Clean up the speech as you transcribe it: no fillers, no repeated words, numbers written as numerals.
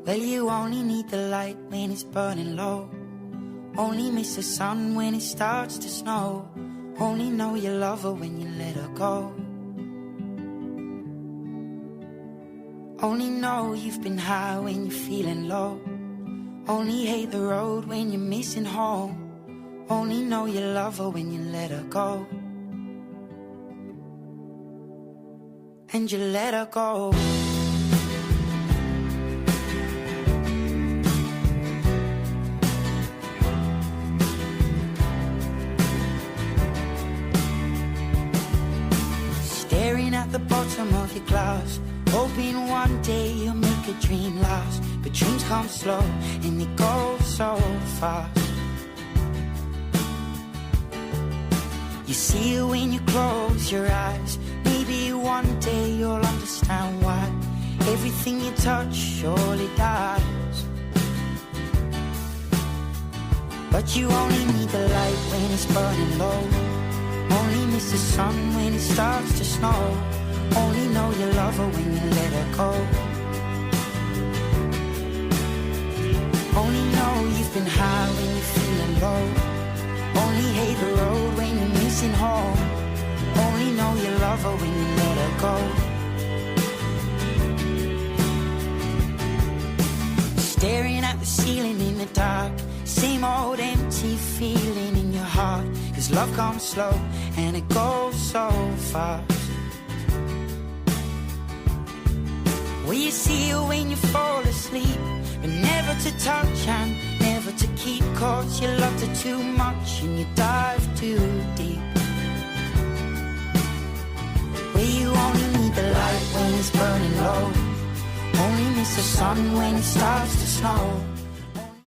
Well, you only need the light when it's burning low. Only miss the sun when it starts to snow. Only know you love her when you let her go. Only know you've been high when you're feeling low. Only hate the road when you're missing home. Only know you love her when you let her go. And you let her go. Staring at the bottom of your glass, hoping one day you'll make a dream last. But dreams come slow and they go so fast. You see it when you close your eyes. Maybe one day you'll understand why everything you touch surely dies. But you only need the light when it's burning low. Only miss the sun when it starts to snow. Only know you love her when you let her go. Only know you've been high when you're feeling low. Only hate the road when you're missing home. Only know you love her when you let her go. Staring at the ceiling in the dark, same old empty feeling in your heart. Cause love comes slow and it goes so fast. Well, you see her when you fall asleep, but never to touch and never to keep. Cause you loved her too much and you dive too deep. Well, you only need the light when it's burning low. Only miss the sun when it starts to snow.